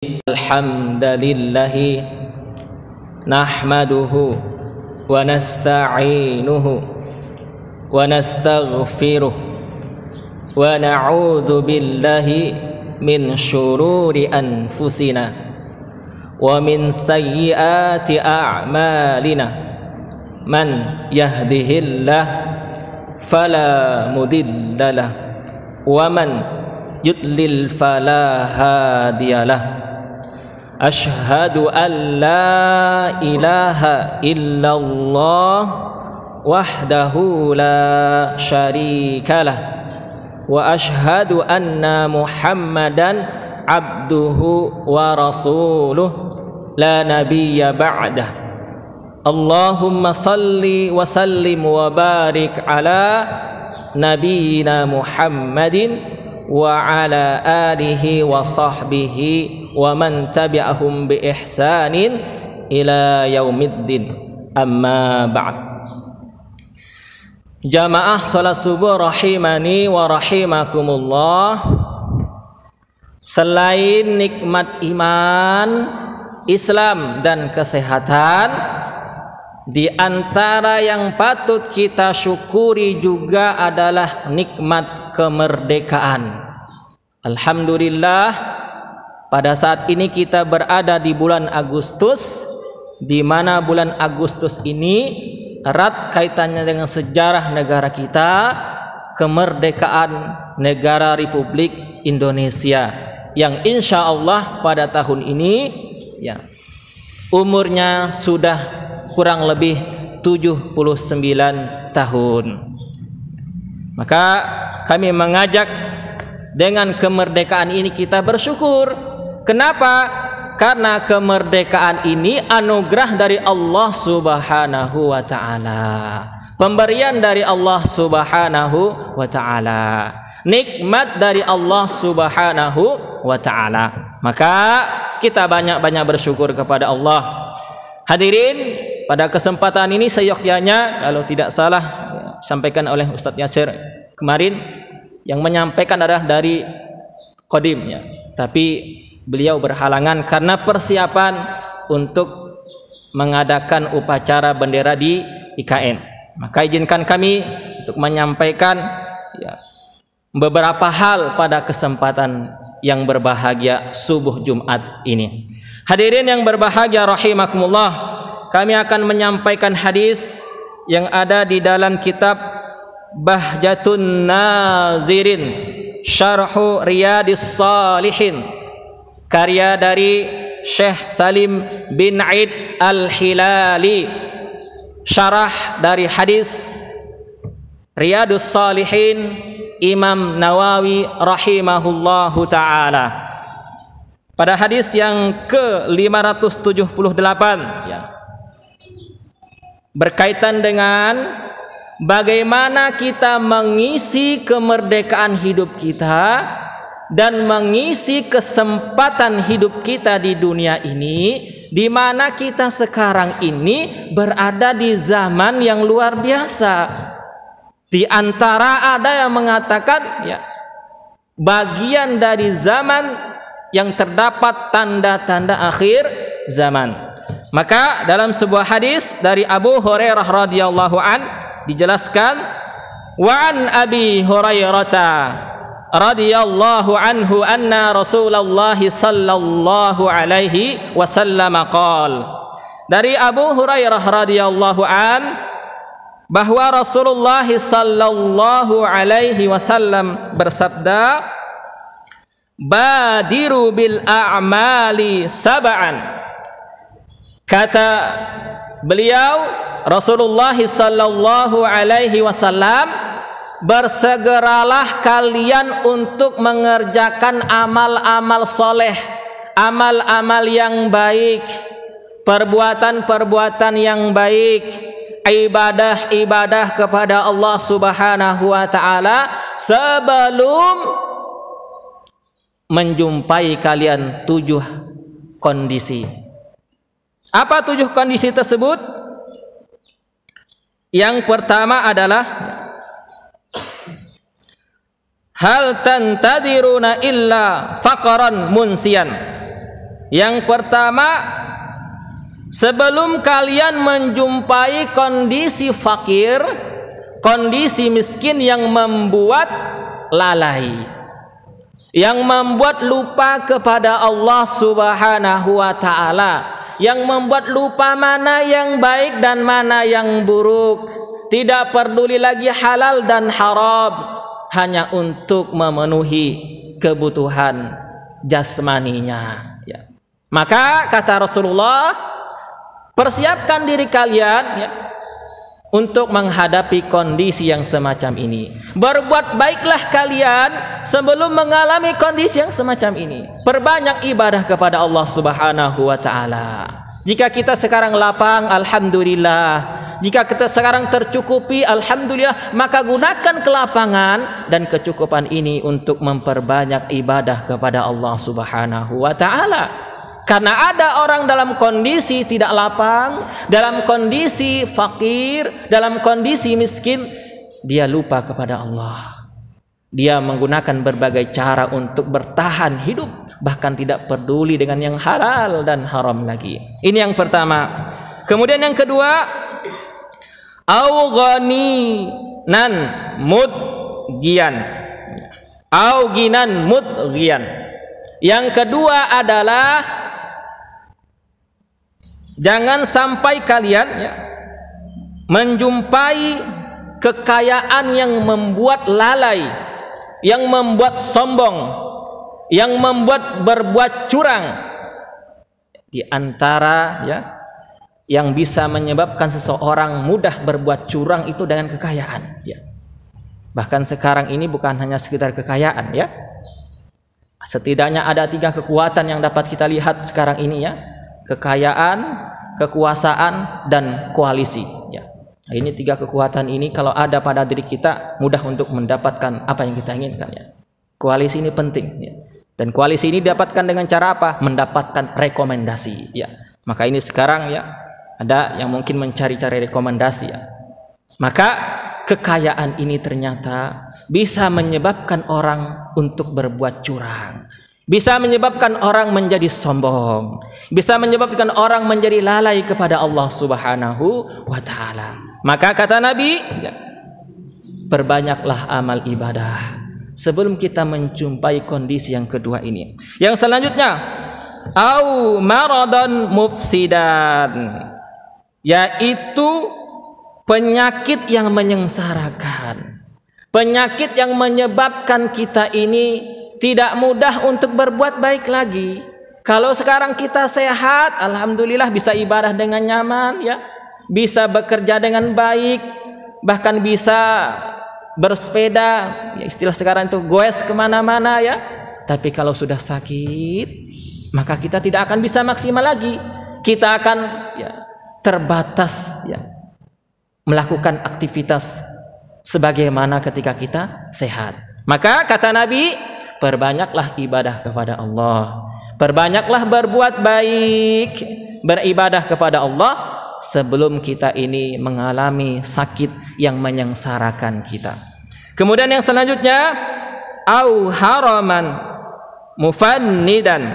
Alhamdulillah nahmaduhu wa nasta'inuhu wa nastaghfiruh wa na'udzu billahi min syururi anfusina wa min sayyiati a'malina man yahdihillah fala mudhillalah wa man yudlil fala hadiyalah. Ashhadu an la ilaha illallah wahdahu la syarikalah wa ashhadu anna Muhammadan abduhu wa rasuluh la nabiyya ba'dah. Allahumma salli wa sallim wa barik ala nabiyyina Muhammadin wa ala alihi wa sahbihi wa man tabi'ahum bi ihsanin ila yaumiddin, amma ba'd. Jamaah salat subuh rahimani wa rahimakumullah. Selain nikmat iman, Islam dan kesehatan, di antara yang patut kita syukuri juga adalah nikmat kemerdekaan. Alhamdulillah, pada saat ini kita berada di bulan Agustus, di mana bulan Agustus ini erat kaitannya dengan sejarah negara kita, kemerdekaan negara Republik Indonesia, yang insya Allah pada tahun ini ya umurnya sudah kurang lebih 79 tahun. Maka kami mengajak dengan kemerdekaan ini kita bersyukur. Kenapa? Karena kemerdekaan ini anugerah dari Allah Subhanahu wa ta'ala, pemberian dari Allah Subhanahu wa ta'ala, nikmat dari Allah Subhanahu wa ta'ala. Maka kita banyak-banyak bersyukur kepada Allah. Hadirin, pada kesempatan ini seyogyanya, kalau tidak salah sampaikan oleh Ustadz Yasir kemarin, yang menyampaikan adalah dari Qodimnya, tapi beliau berhalangan karena persiapan untuk mengadakan upacara bendera di IKN. Maka izinkan kami untuk menyampaikan ya, beberapa hal pada kesempatan yang berbahagia subuh Jumat ini. Hadirin yang berbahagia rahimakumullah, kami akan menyampaikan hadis yang ada di dalam kitab Bahjatun Nazirin Syarhu Riyadis Salihin, karya dari Syekh Salim bin Aid Al-Hilali, syarah dari hadis Riyadus Salihin Imam Nawawi rahimahullahu ta'ala. Pada hadis yang ke-578 ya, berkaitan dengan bagaimana kita mengisi kemerdekaan hidup kita dan mengisi kesempatan hidup kita di dunia ini, di mana kita sekarang ini berada di zaman yang luar biasa. Di antara ada yang mengatakan ya, bagian dari zaman yang terdapat tanda-tanda akhir zaman. Maka dalam sebuah hadis dari Abu Hurairah radhiyallahu an dijelaskan, wa an Abi Hurairah radhiyallahu anhu anna Rasulullah sallallahu alaihi wasallam qala, dari Abu Hurairah radhiyallahu an bahwa Rasulullah sallallahu alaihi wasallam bersabda, badiru bil a'mali sab'an. Kata beliau Rasulullah sallallahu alaihi wasallam, bersegeralah kalian untuk mengerjakan amal-amal soleh, amal-amal yang baik, perbuatan-perbuatan yang baik, ibadah-ibadah kepada Allah Subhanahu wa ta'ala sebelum menjumpai kalian 7 kondisi. Apa 7 kondisi tersebut? Yang pertama adalah hal tantadiruna illa faqran munsian. Yang pertama, sebelum kalian menjumpai kondisi fakir, kondisi miskin yang membuat lalai, yang membuat lupa kepada Allah Subhanahu wa ta'ala, yang membuat lupa mana yang baik dan mana yang buruk, tidak peduli lagi halal dan haram, hanya untuk memenuhi kebutuhan jasmaninya. Maka kata Rasulullah, persiapkan diri kalian untuk menghadapi kondisi yang semacam ini. Berbuat baiklah kalian sebelum mengalami kondisi yang semacam ini. Perbanyak ibadah kepada Allah Subhanahu wa ta'ala. Jika kita sekarang lapang, alhamdulillah. Jika kita sekarang tercukupi, alhamdulillah. Maka gunakan kelapangan dan kecukupan ini untuk memperbanyak ibadah kepada Allah Subhanahu wa ta'ala. Karena ada orang dalam kondisi tidak lapang, dalam kondisi fakir, dalam kondisi miskin, dia lupa kepada Allah. Dia menggunakan berbagai cara untuk bertahan hidup, bahkan tidak peduli dengan yang halal dan haram lagi. Ini yang pertama. Kemudian yang kedua, au ghaninan mudghiyan. Au ghinan mudghiyan. Yang kedua adalah jangan sampai kalian menjumpai kekayaan yang membuat lalai, yang membuat sombong, yang membuat berbuat curang. Di antara yang bisa menyebabkan seseorang mudah berbuat curang itu dengan kekayaan. Bahkan sekarang ini bukan hanya sekedar kekayaan, setidaknya ada 3 kekuatan yang dapat kita lihat sekarang ini, kekayaan, kekuasaan, dan koalisi. Ini 3 kekuatan ini kalau ada pada diri kita, mudah untuk mendapatkan apa yang kita inginkan. Koalisi ini penting, dan koalisi ini didapatkan dengan cara apa? Mendapatkan rekomendasi. Maka ini sekarang ada yang mungkin mencari-cari rekomendasi. Maka kekayaan ini ternyata bisa menyebabkan orang untuk berbuat curang, bisa menyebabkan orang menjadi sombong, bisa menyebabkan orang menjadi lalai kepada Allah Subhanahu wa ta'ala. Maka kata Nabi, perbanyaklah amal ibadah sebelum kita menjumpai kondisi yang kedua ini. Yang selanjutnya, au maradan mufsidan, yaitu penyakit yang menyengsarakan, penyakit yang menyebabkan kita ini tidak mudah untuk berbuat baik lagi. Kalau sekarang kita sehat, alhamdulillah bisa ibadah dengan nyaman, bisa bekerja dengan baik, bahkan bisa bersepeda, istilah sekarang itu goes kemana-mana. Tapi kalau sudah sakit, maka kita tidak akan bisa maksimal lagi. Kita akan terbatas melakukan aktivitas sebagaimana ketika kita sehat. Maka kata Nabi, perbanyaklah ibadah kepada Allah, perbanyaklah berbuat baik, beribadah kepada Allah sebelum kita ini mengalami sakit yang menyengsarakan kita. Kemudian yang selanjutnya, au haraman mufannidan,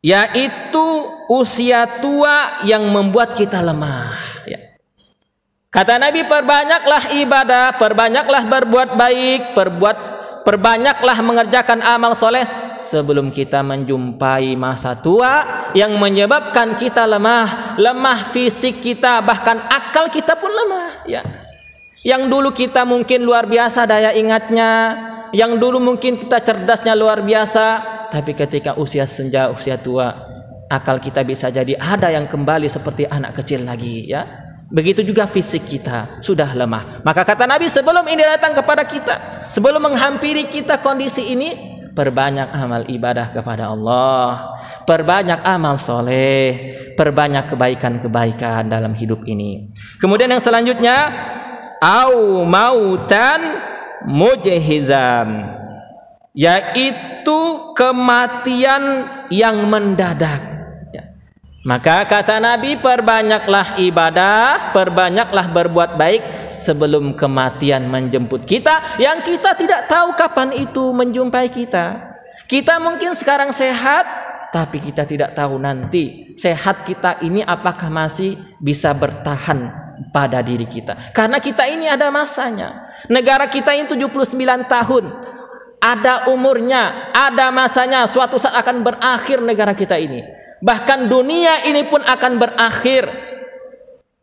yaitu usia tua yang membuat kita lemah. Kata Nabi, perbanyaklah ibadah, perbanyaklah berbuat baik, perbanyaklah mengerjakan amal soleh sebelum kita menjumpai masa tua yang menyebabkan kita lemah fisik kita, bahkan akal kita pun lemah. Yang dulu kita mungkin luar biasa daya ingatnya, yang dulu mungkin kita cerdasnya luar biasa, tapi ketika usia senja, usia tua, akal kita bisa jadi ada yang kembali seperti anak kecil lagi. Begitu juga fisik kita sudah lemah. Maka kata Nabi, sebelum ini datang kepada kita, sebelum menghampiri kita kondisi ini, perbanyak amal ibadah kepada Allah, perbanyak amal soleh, perbanyak kebaikan-kebaikan dalam hidup ini. Kemudian yang selanjutnya, au mautan mujhizan, yaitu kematian yang mendadak. Maka kata Nabi, perbanyaklah ibadah, perbanyaklah berbuat baik sebelum kematian menjemput kita, yang kita tidak tahu kapan itu menjumpai kita. Kita mungkin sekarang sehat, tapi kita tidak tahu nanti sehat kita ini apakah masih bisa bertahan pada diri kita. Karena kita ini ada masanya. Negara kita ini 79 tahun. Ada umurnya, ada masanya. Suatu saat akan berakhir negara kita ini. Bahkan dunia ini pun akan berakhir.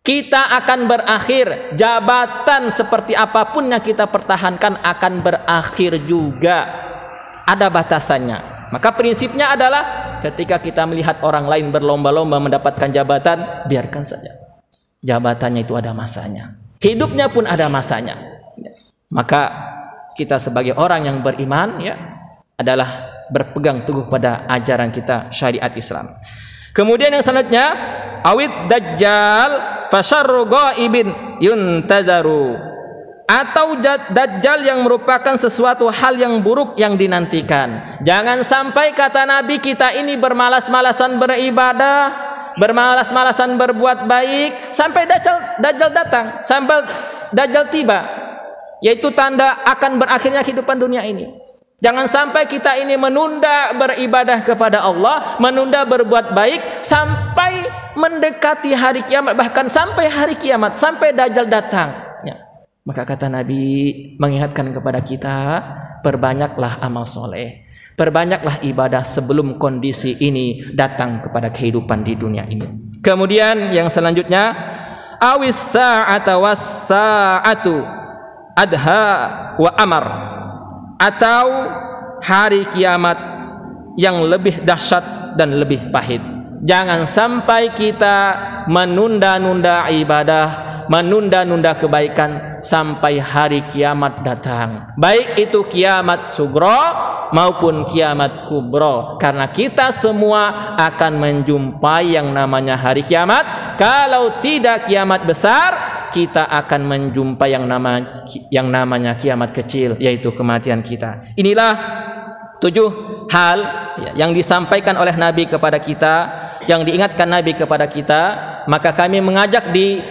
Kita akan berakhir. Jabatan seperti apapun yang kita pertahankan akan berakhir juga. Ada batasannya. Maka prinsipnya adalah ketika kita melihat orang lain berlomba-lomba mendapatkan jabatan, biarkan saja. Jabatannya itu ada masanya. Hidupnya pun ada masanya. Maka kita sebagai orang yang beriman ya adalah berpegang teguh pada ajaran kita syariat Islam. Kemudian yang selanjutnya, awid dajjal fasyarru ghaibin yuntazaru. Atau dajjal yang merupakan sesuatu hal yang buruk yang dinantikan. Jangan sampai kata Nabi kita ini bermalas-malasan beribadah, bermalas-malasan berbuat baik sampai dajjal datang, sampai dajjal tiba. Yaitu tanda akan berakhirnya kehidupan dunia ini. Jangan sampai kita ini menunda beribadah kepada Allah, menunda berbuat baik sampai mendekati hari kiamat, bahkan sampai hari kiamat, sampai dajjal datang. Maka kata Nabi mengingatkan kepada kita, perbanyaklah amal soleh, perbanyaklah ibadah sebelum kondisi ini datang kepada kehidupan di dunia ini. Kemudian yang selanjutnya, awis sa'ata was sa'atu adha wa amar, atau hari kiamat yang lebih dahsyat dan lebih pahit. Jangan sampai kita menunda-nunda ibadah, menunda-nunda kebaikan sampai hari kiamat datang, baik itu kiamat sugro maupun kiamat kubro, karena kita semua akan menjumpai yang namanya hari kiamat. Kalau tidak kiamat besar, kita akan menjumpai yang namanya kiamat kecil, yaitu kematian kita. Inilah 7 hal yang disampaikan oleh Nabi kepada kita, yang diingatkan Nabi kepada kita. Maka kami mengajak di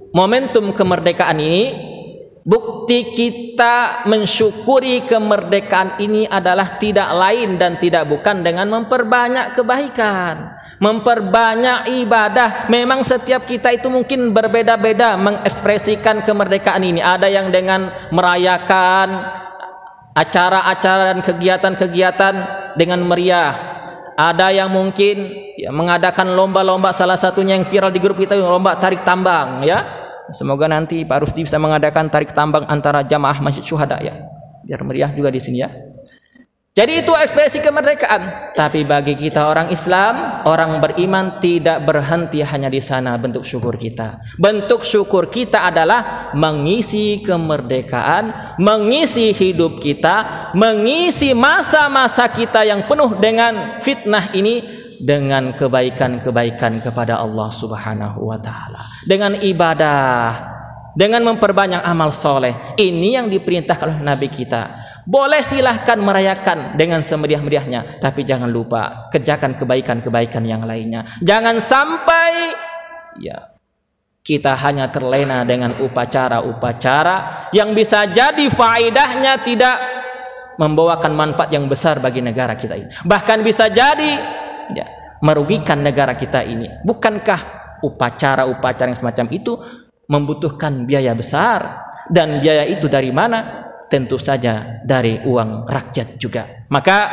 momentum kemerdekaan ini, bukti kita mensyukuri kemerdekaan ini adalah tidak lain dan tidak bukan dengan memperbanyak kebaikan, memperbanyak ibadah. Memang setiap kita itu mungkin berbeda-beda mengekspresikan kemerdekaan ini. Ada yang dengan merayakan acara-acara dan kegiatan-kegiatan dengan meriah. Ada yang mungkin mengadakan lomba-lomba, salah satunya yang viral di grup kita, lomba tarik tambang ya. Semoga nanti Pak Rusdi bisa mengadakan tarik tambang antara jamaah Masjid Syuhada ya, biar meriah juga di sini ya. Jadi itu ekspresi kemerdekaan. Tapi bagi kita orang Islam, orang beriman, tidak berhenti hanya di sana bentuk syukur kita. Bentuk syukur kita adalah mengisi kemerdekaan, mengisi hidup kita, mengisi masa-masa kita yang penuh dengan fitnah ini dengan kebaikan-kebaikan kepada Allah Subhanahu wa taala, dengan ibadah, dengan memperbanyak amal soleh. Ini yang diperintahkan oleh Nabi kita. Boleh silahkan merayakan dengan semeriah-meriahnya, tapi jangan lupa kerjakan kebaikan-kebaikan yang lainnya. Jangan sampai kita hanya terlena dengan upacara-upacara yang bisa jadi faedahnya tidak membawakan manfaat yang besar bagi negara kita ini. Bahkan bisa jadi merugikan negara kita ini. Bukankah upacara-upacara yang semacam itu membutuhkan biaya besar? Dan biaya itu dari mana? Tentu saja dari uang rakyat juga. Maka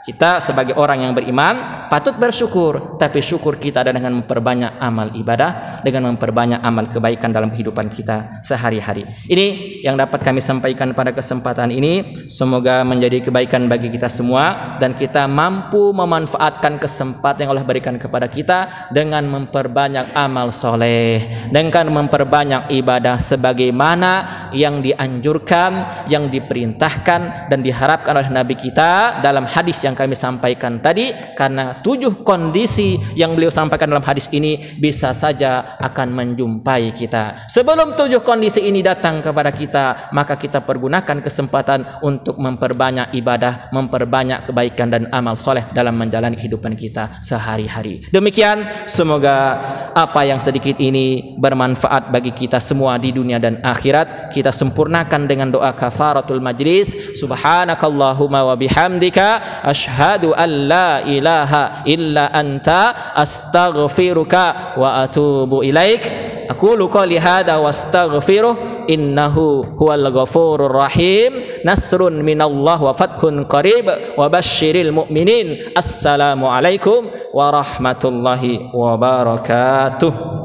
kita sebagai orang yang beriman patut bersyukur, tapi syukur kita adalah dengan memperbanyak amal ibadah, dengan memperbanyak amal kebaikan dalam kehidupan kita sehari-hari. Ini yang dapat kami sampaikan pada kesempatan ini. Semoga menjadi kebaikan bagi kita semua dan kita mampu memanfaatkan kesempatan yang Allah berikan kepada kita dengan memperbanyak amal soleh, dengan memperbanyak ibadah sebagaimana yang dianjurkan, yang diperintahkan dan diharapkan oleh Nabi kita dalam hadis yang kami sampaikan tadi. Karena 7 kondisi yang beliau sampaikan dalam hadis ini bisa saja akan menjumpai kita. Sebelum 7 kondisi ini datang kepada kita, maka kita pergunakan kesempatan untuk memperbanyak ibadah, memperbanyak kebaikan dan amal soleh dalam menjalani kehidupan kita sehari-hari. Demikian, semoga apa yang sedikit ini bermanfaat bagi kita semua di dunia dan akhirat. Kita sempurnakan dengan doa kafaratul majlis. Subhanakallahumma wa bihamdika asyhadu an la ilaha illa anta astaghfiruka wa atubu ilaik. Aqulu qouli hadza wastaghfiruh innahu huwal ghafurur rahim. Nasrun minallah wa fathun qarib wa basyiril mu'minin. Assalamu alaikum warahmatullahi wabarakatuh.